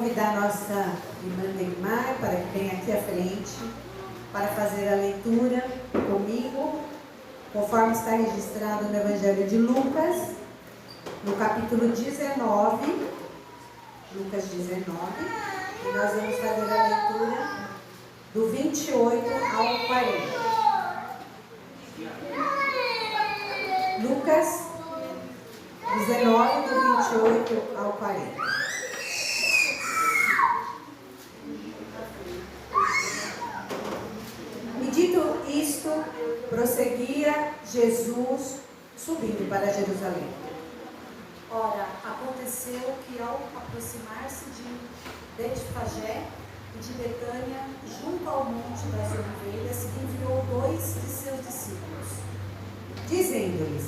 convidar a nossa irmã Neymar para que venha aqui à frente para fazer a leitura comigo, conforme está registrado no Evangelho de Lucas, no capítulo 19, Lucas 19, e nós vamos fazer a leitura do 28 ao 40. Lucas 19, do 28 ao 40. E dito isto, prosseguia Jesus subindo para Jerusalém. Ora, aconteceu que ao aproximar-se de Betfagé e de Betânia, junto ao monte das Oliveiras, enviou 2 de seus discípulos, dizendo-lhes: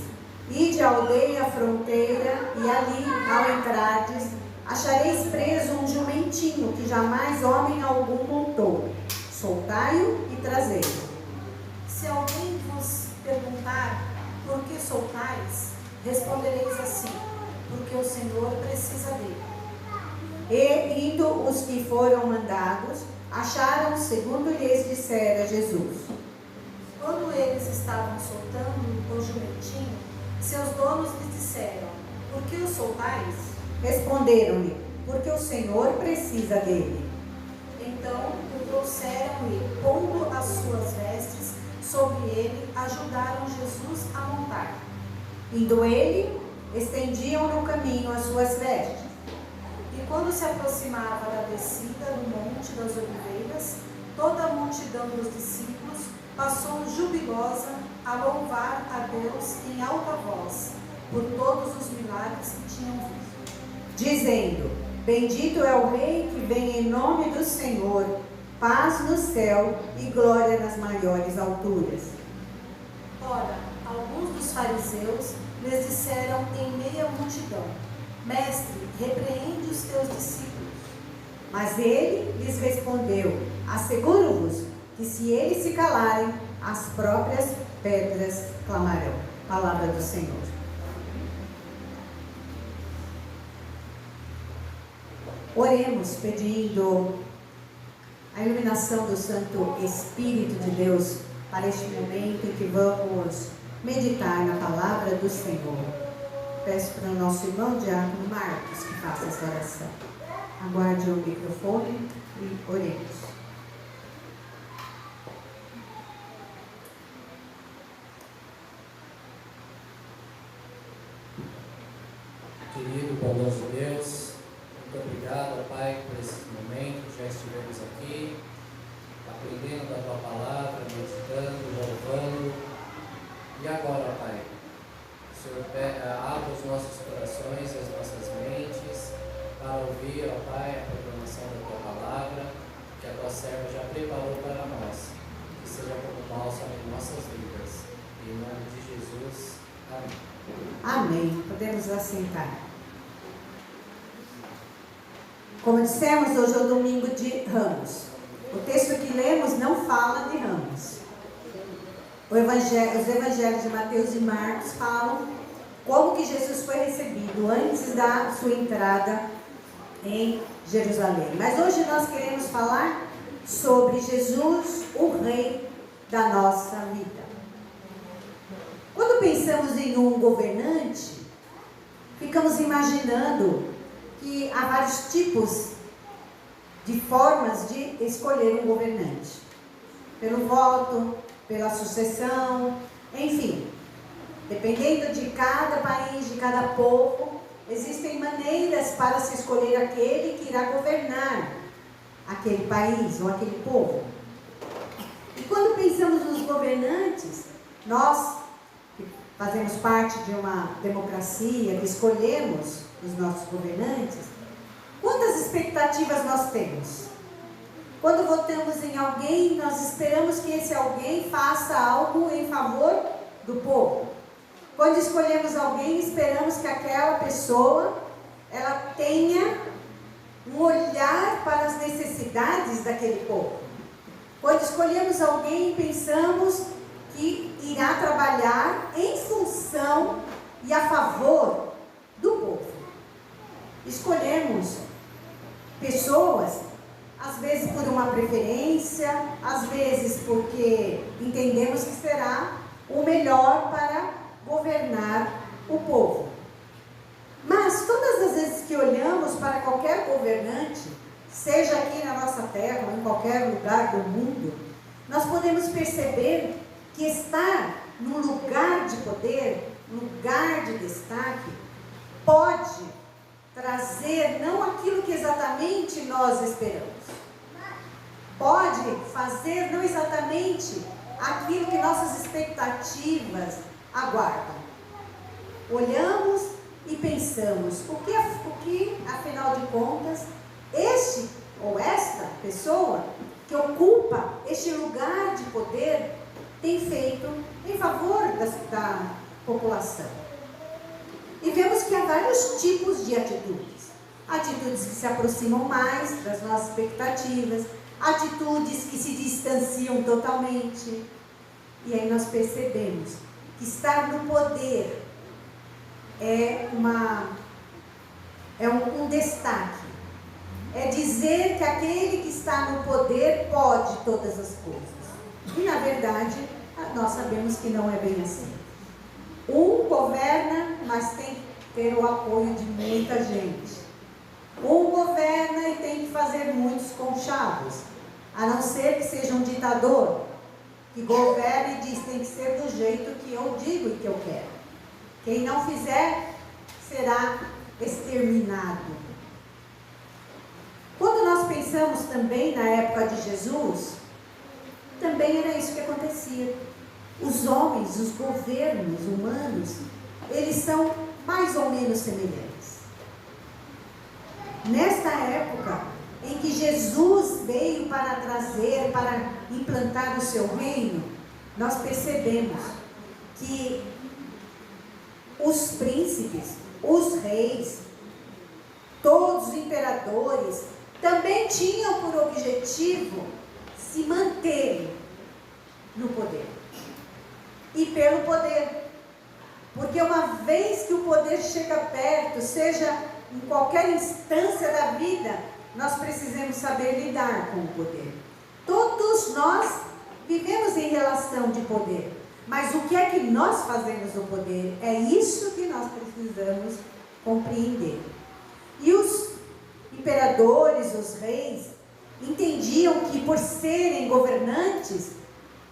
Ide à aldeia fronteira, e ali, ao entrardes, achareis preso um jumentinho que jamais homem algum montou. Soltai-o e trazei-o. Se alguém vos perguntar por que soltais, respondereis assim: porque o Senhor precisa dele. E, indo os que foram mandados, acharam segundo lhes dissera Jesus. Quando eles estavam soltando o jumentinho, seus donos lhes disseram: por que o soltais? Responderam-lhe: porque o Senhor precisa dele. Então o trouxeram e, pondo as suas vestes sobre ele, ajudaram Jesus a montar. Indo ele, estendiam no caminho as suas vestes. E quando se aproximava da descida do Monte das Oliveiras, toda a multidão dos discípulos passou jubilosa a louvar a Deus em alta voz, por todos os milagres que tinham visto, dizendo: Bendito é o Rei que vem em nome do Senhor, paz no céu e glória nas maiores alturas. Ora, alguns dos fariseus lhes disseram em meio à multidão: Mestre, repreende os teus discípulos. Mas ele lhes respondeu: Asseguro-vos que se eles se calarem, as próprias pedras clamarão. Palavra do Senhor. Oremos pedindo a iluminação do Santo Espírito de Deus para este momento em que vamos meditar na palavra do Senhor. Peço para o nosso irmão Diácono Marcos que faça essa oração. Aguarde o microfone e oremos. Querido, bondoso Deus, muito obrigado, Pai, por esse momento. Já estivemos aqui, aprendendo da Tua palavra, meditando, louvando. E agora, Pai, o Senhor abra os nossos corações e as nossas mentes para ouvir, ó Pai, a proclamação da Tua palavra, que a Tua serva já preparou para nós, que seja como bálsamo em nossas vidas. Em nome de Jesus, amém. Amém. Podemos assentar. Como dissemos, hoje é o domingo de Ramos. O texto que lemos não fala de Ramos. Os evangelhos de Mateus e Marcos falam como que Jesus foi recebido antes da sua entrada em Jerusalém. Mas hoje nós queremos falar sobre Jesus, o Rei da nossa vida. Quando pensamos em um governante, ficamos imaginando que há vários tipos de formas de escolher um governante. Pelo voto, pela sucessão, enfim. Dependendo de cada país, de cada povo, existem maneiras para se escolher aquele que irá governar aquele país ou aquele povo. E quando pensamos nos governantes, nós que fazemos parte de uma democracia, que escolhemos os nossos governantes, quantas expectativas nós temos? Quando votamos em alguém, nós esperamos que esse alguém faça algo em favor do povo. Quando escolhemos alguém, esperamos que aquela pessoa ela tenha um olhar para as necessidades daquele povo. Quando escolhemos alguém, pensamos que irá trabalhar em função e a favor do povo. Escolhemos pessoas, às vezes por uma preferência, às vezes porque entendemos que será o melhor para governar o povo. Mas todas as vezes que olhamos para qualquer governante, seja aqui na nossa terra ou em qualquer lugar do mundo, nós podemos perceber que estar num lugar de poder, lugar de destaque, pode trazer não aquilo que exatamente nós esperamos. Pode fazer não exatamente aquilo que nossas expectativas aguardam. Olhamos e pensamos, o que afinal de contas, este ou esta pessoa que ocupa este lugar de poder tem feito em favor da população. E vemos que há vários tipos de atitudes. Atitudes que se aproximam mais das nossas expectativas, atitudes que se distanciam totalmente. E aí nós percebemos que estar no poder é um destaque. É dizer que aquele que está no poder pode todas as coisas. E na verdade, nós sabemos que não é bem assim. Um governa, mas tem que ter o apoio de muita gente. Um governa e tem que fazer muitos conchavos. A não ser que seja um ditador, que governa e diz, tem que ser do jeito que eu digo e que eu quero. Quem não fizer, será exterminado. Quando nós pensamos também na época de Jesus, também era isso que acontecia. Os homens, os governos humanos, eles são mais ou menos semelhantes. Nesta época em que Jesus veio para trazer, para implantar o seu reino, nós percebemos que os príncipes, os reis, todos os imperadores, também tinham por objetivo se manterem no poder. E pelo poder. Porque uma vez que o poder chega perto, seja em qualquer instância da vida, nós precisamos saber lidar com o poder. Todos nós vivemos em relação de poder. Mas o que é que nós fazemos no poder? É isso que nós precisamos compreender. E os imperadores, os reis, entendiam que por serem governantes,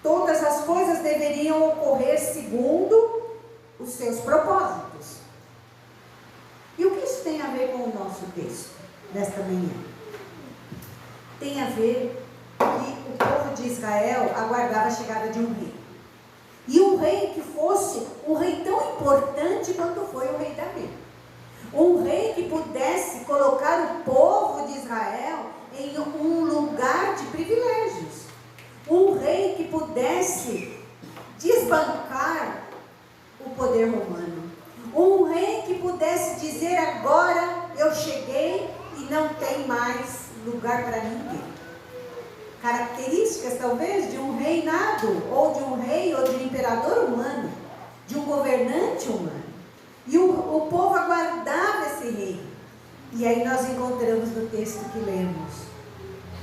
todas as coisas deveriam ocorrer segundo os seus propósitos. E o que isso tem a ver com o nosso texto desta manhã? Tem a ver que o povo de Israel aguardava a chegada de um rei. E um rei que fosse um rei tão importante quanto foi o rei Davi. Um rei que pudesse colocar o povo de Israel em um lugar de privilégios. Um rei que pudesse desbancar o poder romano. Um rei que pudesse dizer, agora eu cheguei e não tem mais lugar para ninguém. Características talvez de um reinado, ou de um rei, ou de um imperador humano, de um governante humano. E o povo aguardava esse rei. E aí nós encontramos no texto que lemos,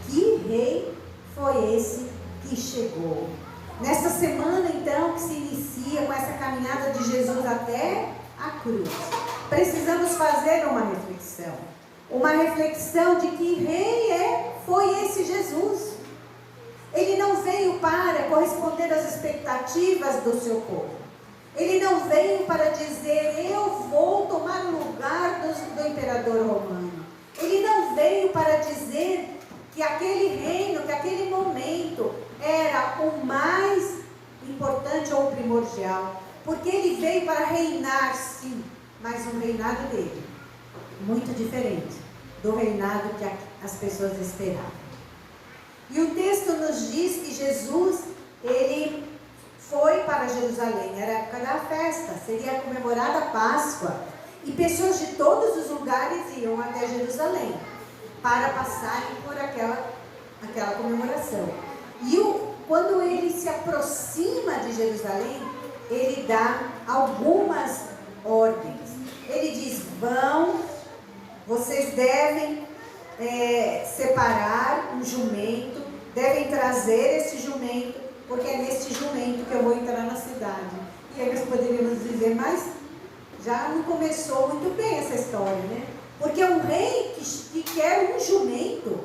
que rei foi esse que chegou? Nesta semana então que se inicia com essa caminhada de Jesus até a cruz, precisamos fazer uma reflexão de que rei foi esse Jesus. Ele não veio para corresponder às expectativas do seu povo. Ele não veio para dizer, eu vou tomar o lugar do imperador romano. Ele não veio para dizer que aquele reino, que aquele momento era o mais importante ou primordial. Porque ele veio para reinar, sim, mas um reinado dele, muito diferente do reinado que as pessoas esperavam. E o texto nos diz que Jesus, ele foi para Jerusalém, era a época da festa, seria comemorada a Páscoa, e pessoas de todos os lugares iam até Jerusalém, para passarem por aquela comemoração. E quando ele se aproxima de Jerusalém, ele dá algumas ordens. Ele diz, vocês devem separar um jumento, devem trazer esse jumento, porque é neste jumento que eu vou entrar na cidade. E aí nós poderíamos dizer, mas já não começou muito bem essa história, né? Porque um rei que quer um jumento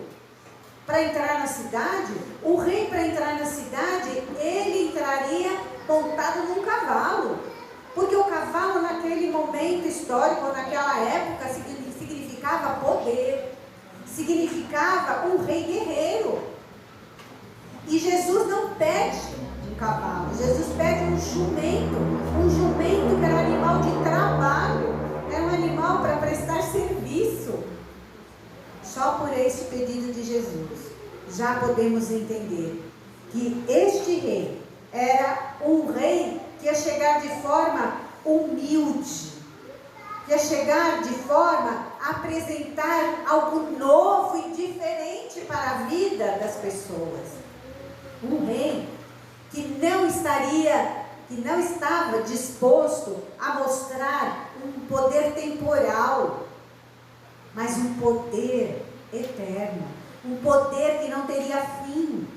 para entrar na cidade, o rei para entrar na cidade, ele entraria montado num cavalo. Porque o cavalo naquele momento histórico, naquela época, significava poder, significava um rei guerreiro. E Jesus não pede um cavalo, Jesus pede um jumento que era animal de trabalho, era um animal para prestar serviço. Só por esse pedido de Jesus, já podemos entender que este rei era um rei que ia chegar de forma humilde, que ia chegar de forma a apresentar algo novo e diferente para a vida das pessoas. Um rei que não estava disposto a mostrar um poder temporal, mas um poder eterno, um poder que não teria fim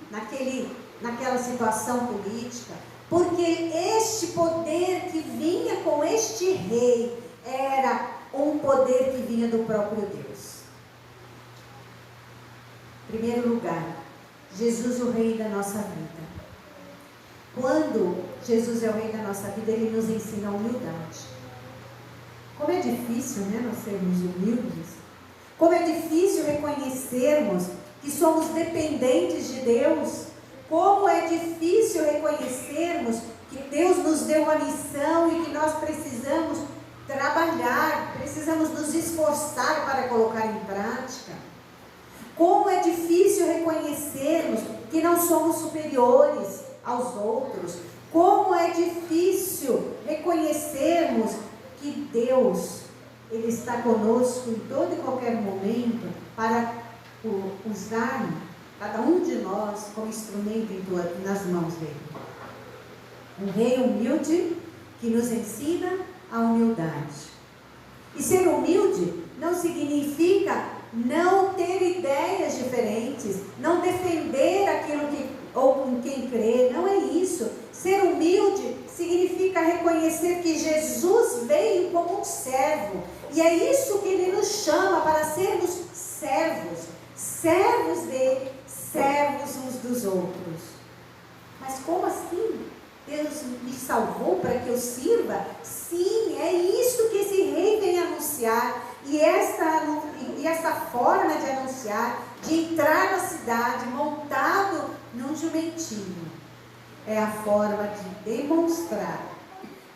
naquela situação política, porque este poder que vinha com este rei era um poder que vinha do próprio Deus. Em primeiro lugar, Jesus é o rei da nossa vida. Quando Jesus é o rei da nossa vida, ele nos ensina a humildade. Como é difícil, né, nós sermos humildes. Como é difícil reconhecermos que somos dependentes de Deus. Como é difícil reconhecermos que Deus nos deu uma missão e que nós precisamos trabalhar, precisamos nos esforçar para colocar em prática. Como é difícil reconhecermos que não somos superiores aos outros. Como é difícil reconhecermos que Deus, Ele está conosco em todo e qualquer momento para usar cada um de nós como instrumento nas mãos dele. Um rei humilde que nos ensina a humildade. E ser humilde não significa não ter ideias diferentes, não defender aquilo ou com quem crê, não é isso. Ser humilde significa reconhecer que Jesus veio como um servo, e é isso que ele nos chama, para sermos servos dele, servos uns dos outros. Mas como assim? Deus me salvou para que eu sirva? Sim, é isso que esse rei vem anunciar. E essa forma de anunciar, de entrar na cidade montado num jumentinho, é a forma de demonstrar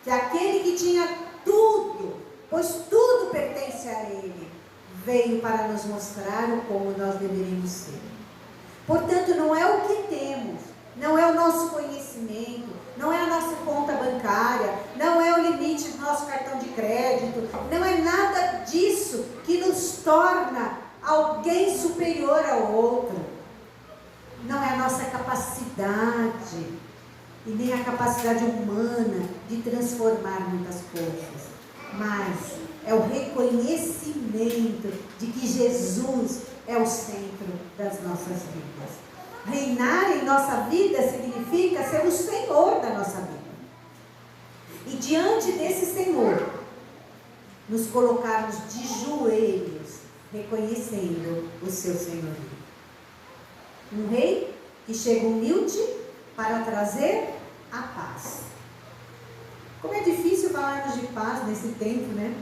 que aquele que tinha tudo, pois tudo pertence a ele, veio para nos mostrar o como nós deveríamos ser. Portanto, não é o que temos, não é o nosso conhecimento, não é a nossa conta bancária, não é o limite do nosso cartão de crédito, não é nada disso que nos torna alguém superior ao outro. Não é a nossa capacidade e nem a capacidade humana de transformar muitas coisas, mas é o reconhecimento de que Jesus é o centro das nossas vidas. Reinar em nossa vida significa ser o Senhor da nossa vida. E diante desse Senhor, nos colocarmos de joelhos, reconhecendo o seu senhorio. Um rei que chega humilde para trazer a paz. Como é difícil falarmos de paz nesse tempo, né?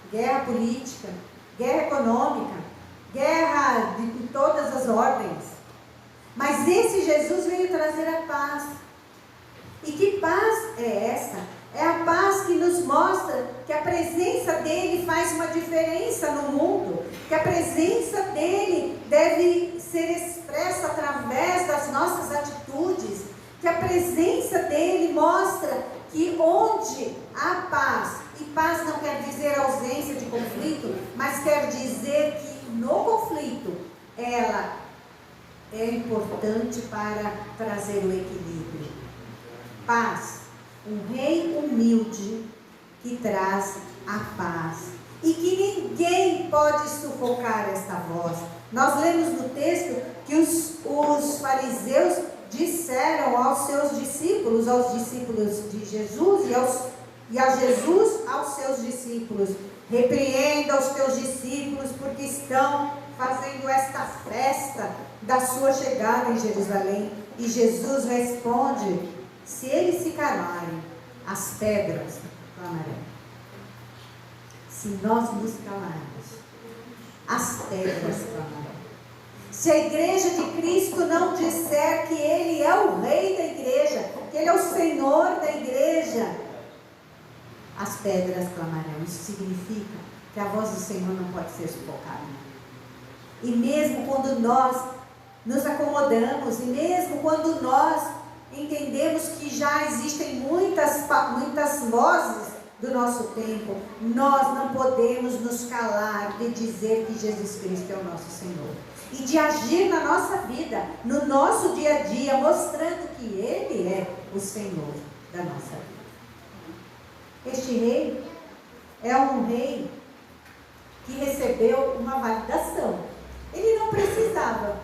Guerra política, guerra econômica, guerra de todas as ordens. Mas esse Jesus veio trazer a paz. E que paz é essa? É a paz que nos mostra que a presença dele faz uma diferença no mundo, que a presença dele deve ser expressa através das nossas atitudes, que a presença dele mostra que onde há paz, e paz não quer dizer ausência de conflito, mas quer dizer que no conflito ela é importante para trazer o equilíbrio. Paz. Um rei humilde que traz a paz. E que ninguém pode sufocar esta voz. Nós lemos no texto que os fariseus disseram aos seus discípulos, aos discípulos de Jesus e a Jesus aos seus discípulos: repreenda os teus discípulos porque estão fazendo esta festa da sua chegada em Jerusalém. E Jesus responde: se eles se calarem, as pedras clamarão. Se nós nos calarmos, as pedras clamarão. Se a igreja de Cristo não disser que Ele é o rei da igreja, que Ele é o Senhor da igreja, as pedras clamarão. Isso significa que a voz do Senhor não pode ser sufocada. E mesmo quando nós nos acomodamos, e mesmo quando nós entendemos que já existem muitas vozes do nosso tempo, nós não podemos nos calar de dizer que Jesus Cristo é o nosso Senhor. E de agir na nossa vida, no nosso dia a dia, mostrando que Ele é o Senhor da nossa vida. Este rei é um rei que recebeu uma validação. Ele não precisava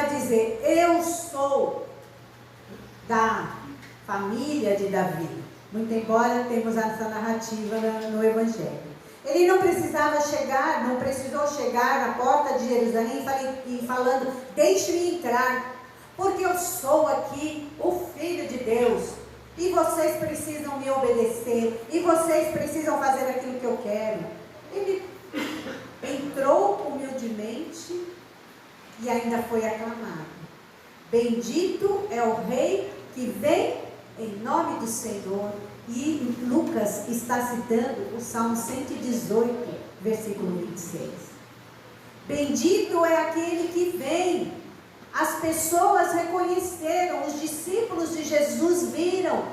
dizer: eu sou da família de Davi. Muito embora temos essa narrativa no Evangelho. Ele não precisou chegar na porta de Jerusalém e falando: deixe-me entrar, porque eu sou aqui o Filho de Deus, e vocês precisam me obedecer, e vocês precisam fazer aquilo que eu quero. Ele entrou humildemente e ainda foi aclamado: bendito é o Rei que vem em nome do Senhor. E Lucas está citando o Salmo 118, versículo 26. Bendito é aquele que vem. As pessoas reconheceram, os discípulos de Jesus viram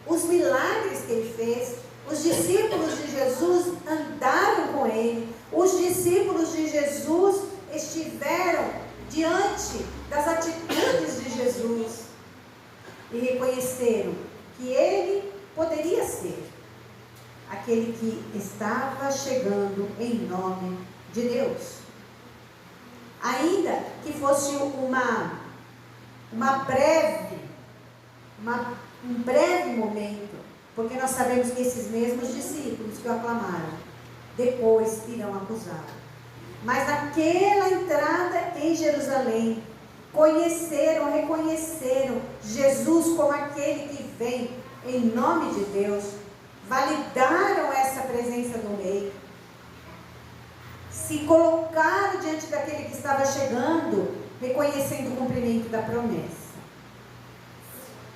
os milagres que ele fez. Os discípulos de Jesus andaram com ele. Os discípulos de Jesus estiveram diante das atitudes de Jesus e reconheceram que ele poderia ser aquele que estava chegando em nome de Deus. Ainda que fosse um breve momento, porque nós sabemos que esses mesmos discípulos que o aclamaram, depois irão acusá-lo. Mas naquela entrada em Jerusalém, reconheceram Jesus como aquele que vem em nome de Deus, validaram essa presença do rei, se colocaram diante daquele que estava chegando, reconhecendo o cumprimento da promessa.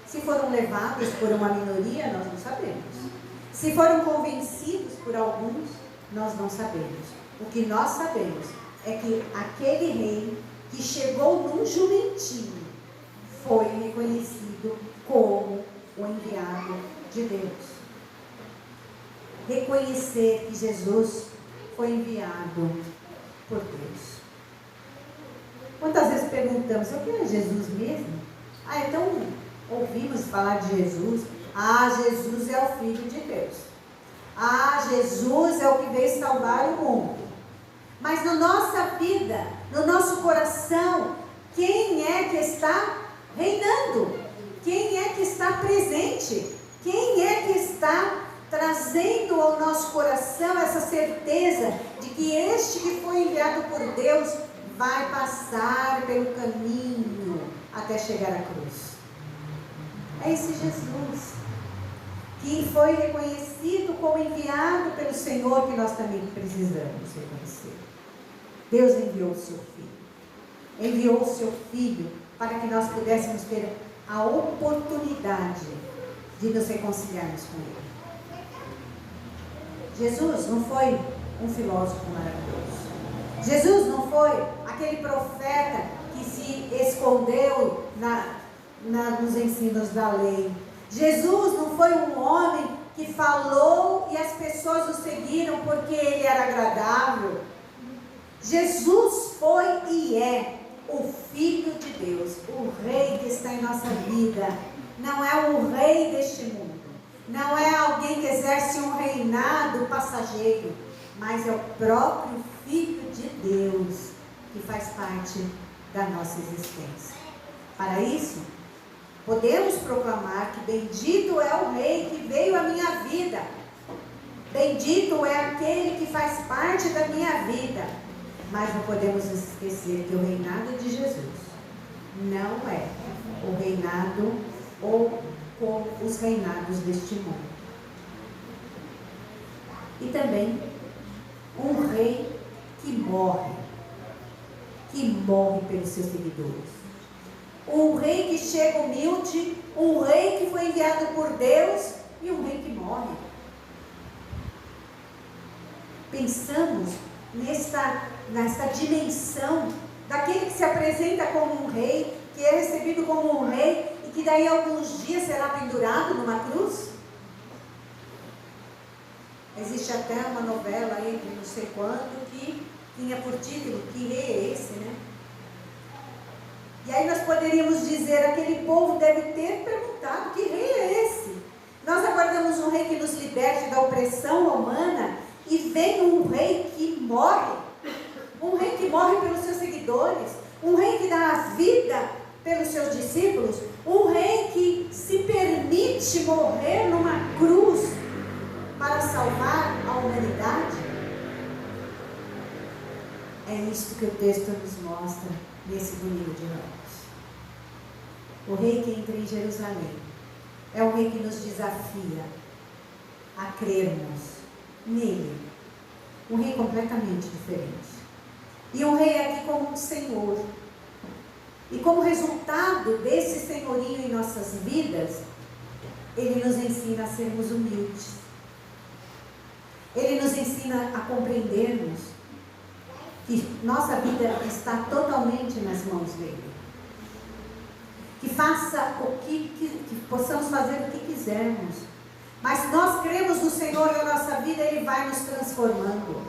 Se foram levados por uma minoria, nós não sabemos. Se foram convencidos por alguns, nós não sabemos. O que nós sabemos é que aquele rei que chegou num jumentinho foi reconhecido como o enviado de Deus. Reconhecer que Jesus foi enviado por Deus. Quantas vezes perguntamos: o que é Jesus mesmo? Então ouvimos falar de Jesus. Jesus é o Filho de Deus. Jesus é o que veio salvar o mundo. Mas na nossa vida, no nosso coração, quem é que está reinando? Quem é que está presente? Quem é que está trazendo ao nosso coração essa certeza de que este que foi enviado por Deus vai passar pelo caminho até chegar à cruz? É esse Jesus que foi reconhecido como enviado pelo Senhor, que nós também precisamos reconhecer. Deus enviou o seu Filho. Enviou o seu Filho para que nós pudéssemos ter a oportunidade de nos reconciliarmos com Ele. Jesus não foi um filósofo maravilhoso. Jesus não foi aquele profeta que se escondeu nos ensinos da lei. Jesus não foi um homem que falou e as pessoas o seguiram porque ele era agradável. Jesus foi e é o Filho de Deus, o Rei que está em nossa vida. Não é o rei deste mundo, não é exerce um reinado passageiro, mas é o próprio Filho de Deus que faz parte da nossa existência. Para isso, podemos proclamar que bendito é o Rei que veio à minha vida. Bendito é aquele que faz parte da minha vida. Mas não podemos esquecer que o reinado de Jesus não é o reinado ou como os reinados deste mundo. E também um rei que morre pelos seus seguidores. Um rei que chega humilde, um rei que foi enviado por Deus e um rei que morre. Pensamos nesta dimensão daquele que se apresenta como um rei, que é recebido como um rei e que daí a alguns dias será pendurado numa cruz. Existe até uma novela aí de não sei quando que tinha por título Que Rei é Esse, né? E aí nós poderíamos dizer, aquele povo deve ter perguntado, que rei é esse? Nós aguardamos um rei que nos liberte da opressão romana e vem um rei que morre pelos seus seguidores, um rei que dá a vida pelos seus discípulos, um rei que se permite morrer numa cruz para salvar a humanidade. É isto que o texto nos mostra nesse domingo de Ramos. O rei que entra em Jerusalém é o rei que nos desafia a crermos nele. Um rei completamente diferente. E um rei aqui como um senhor. E como resultado desse senhorio em nossas vidas, ele nos ensina a sermos humildes. Ele nos ensina a compreendermos que nossa vida está totalmente nas mãos dele. Que possamos fazer o que quisermos. Mas se nós cremos no Senhor na nossa vida, ele vai nos transformando.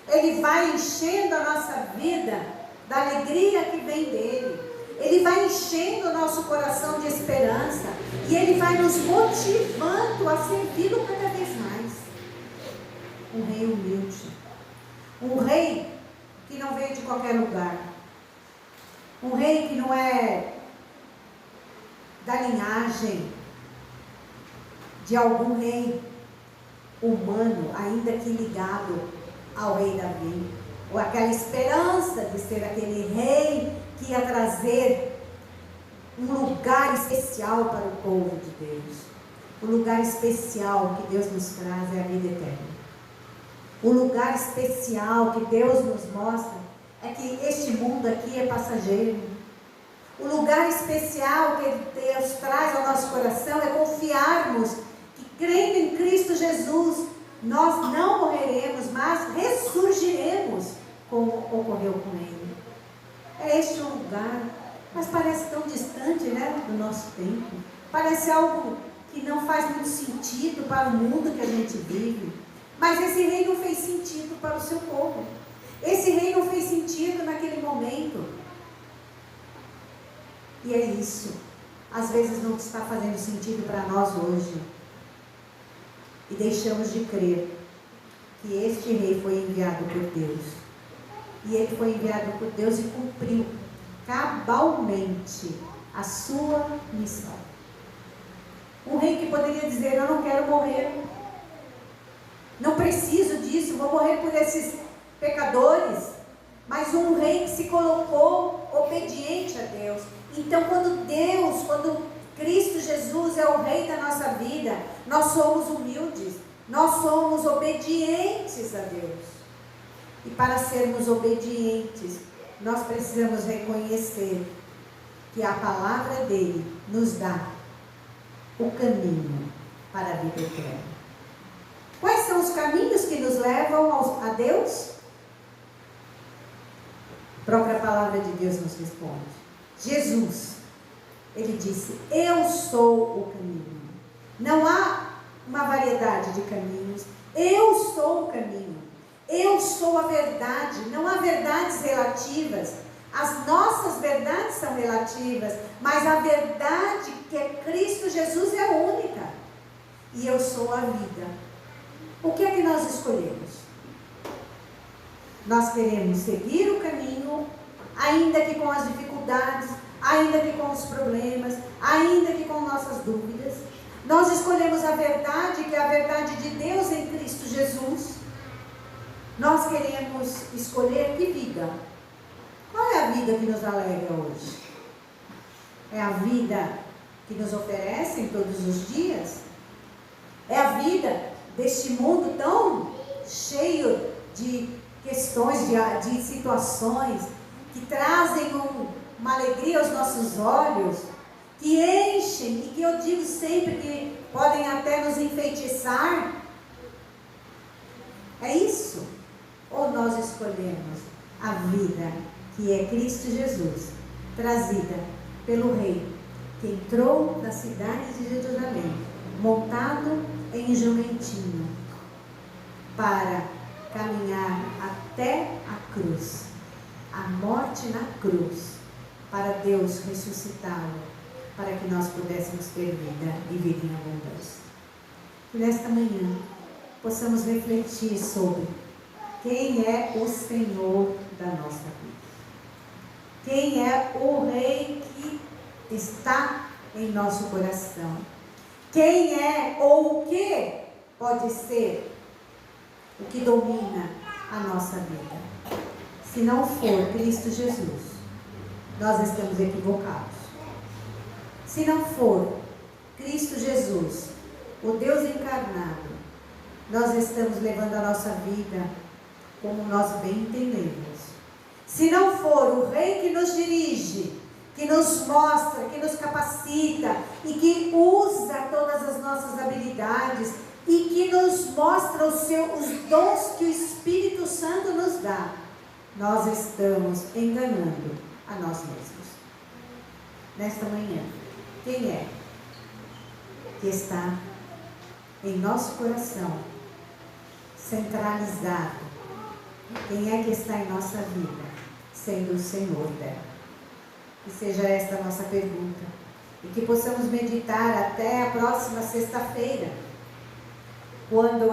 Ele vai enchendo a nossa vida da alegria que vem dele. Ele vai enchendo o nosso coração de esperança. E ele vai nos motivando a servi-lo cada vez mais. Um rei humilde. Um rei que não veio de qualquer lugar. Um rei que não é da linhagem de algum rei humano, ainda que ligado ao rei Davi, ou aquela esperança de ser aquele rei que ia trazer um lugar especial para o povo de Deus. O lugar especial que Deus nos traz é a vida eterna. O lugar especial que Deus nos mostra é que este mundo aqui é passageiro. O lugar especial que Deus traz ao nosso coração é confiarmos que, crendo em Cristo Jesus, nós não morreremos, mas ressurgiremos, como ocorreu com Ele. É este o lugar, mas parece tão distante, né, do nosso tempo. Parece algo que não faz muito sentido para o mundo que a gente vive. Mas esse rei não fez sentido para o seu povo. Esse rei não fez sentido naquele momento. E é isso. Às vezes não está fazendo sentido para nós hoje. E deixamos de crer que este rei foi enviado por Deus. E ele foi enviado por Deus e cumpriu cabalmente a sua missão. Um rei que poderia dizer, eu não quero morrer. Não preciso disso, vou morrer por esses pecadores. Mas um rei que se colocou obediente a Deus. Então quando Cristo Jesus é o rei da nossa vida, nós somos humildes, nós somos obedientes a Deus. E para sermos obedientes, nós precisamos reconhecer que a palavra dele nos dá o caminho para a vida eterna. Quais são os caminhos que nos levam a Deus? A própria palavra de Deus nos responde. Jesus, ele disse, eu sou o caminho. Não há uma variedade de caminhos. Eu sou o caminho. Eu sou a verdade. Não há verdades relativas. As nossas verdades são relativas, mas a verdade que é Cristo Jesus é única. E eu sou a vida. O que é que nós escolhemos? Nós queremos seguir o caminho, ainda que com as dificuldades, ainda que com os problemas, ainda que com nossas dúvidas. Nós escolhemos a verdade, que é a verdade de Deus em Cristo Jesus. Nós queremos escolher que vida? Qual é a vida que nos alegra hoje? É a vida que nos oferecem todos os dias? É a vida deste mundo tão cheio de questões, de situações que trazem uma alegria aos nossos olhos, que enchem e que eu digo sempre que podem até nos enfeitiçar? É isso? Ou nós escolhemos a vida que é Cristo Jesus, trazida pelo Rei, que entrou na cidade de Jerusalém, montado em jumentinho, para caminhar até a cruz, a morte na cruz, para Deus ressuscitá-lo, para que nós pudéssemos ter vida e vida em abundância. Que nesta manhã possamos refletir sobre quem é o Senhor da nossa vida. Quem é o Rei que está em nosso coração. Quem é ou o que pode ser o que domina a nossa vida. Se não for Cristo Jesus, nós estamos equivocados. Se não for Cristo Jesus, o Deus encarnado, nós estamos levando a nossa vida como nós bem entendemos. Se não for o Rei que nos dirige, que nos mostra, que nos capacita e que usa todas as nossas habilidades e que nos mostra os dons que o Espírito Santo nos dá, nós estamos enganando a nós mesmos. Nesta manhã, quem é que está em nosso coração centralizado? Quem é que está em nossa vida sendo o Senhor dela? Que seja esta a nossa pergunta e que possamos meditar até a próxima sexta-feira, quando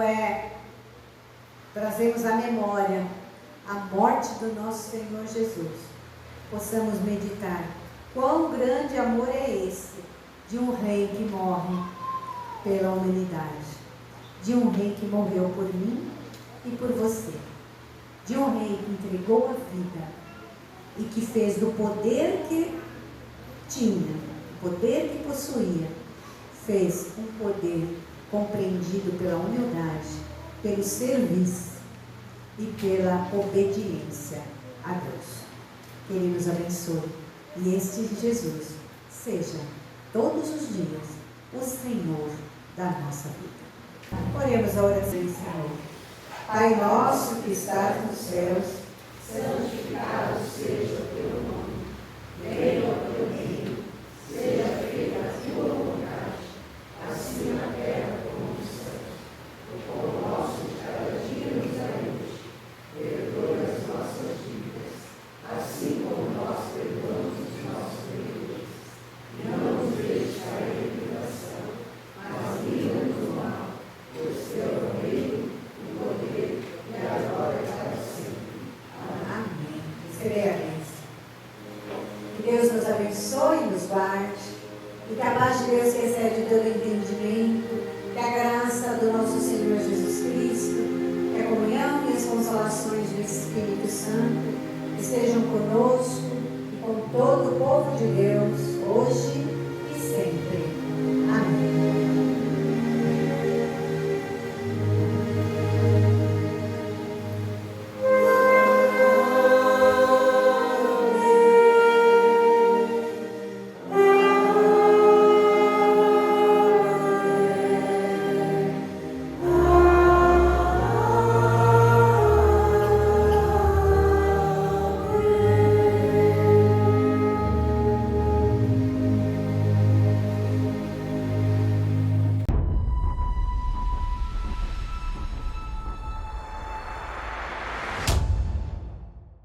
trazemos à memória a morte do nosso Senhor Jesus. Possamos meditar quão grande amor é esse de um Rei que morre pela humanidade, de um Rei que morreu por mim e por você, de um Rei que entregou a vida e que fez do poder que tinha, o poder que possuía, fez um poder compreendido pela humildade, pelo serviço e pela obediência a Deus. Que Ele nos abençoe e este Jesus seja todos os dias o Senhor da nossa vida. Oremos a oração, Senhor. Pai nosso que estás nos céus, santificado seja o teu nome. Venha o teu reino, seja feita a tua vontade, assim na terra como no céu. O pão nosso de cada dia nos dai hoje. Perdoa as nossas dívidas, assim como nós perdoamos os nossos devedores. E não nos deixes cair em tentação, mas livra-nos do mal, pois teu é o reino, o poder e a glória para sempre. Amém. Receberemos. Que Deus nos abençoe e nos guarde, e que a paz de Deus que excede todo entendimento, que a graça do nosso Senhor Jesus Cristo, que a comunhão e as consolações do Espírito Santo estejam conosco e com todo o povo de Deus, hoje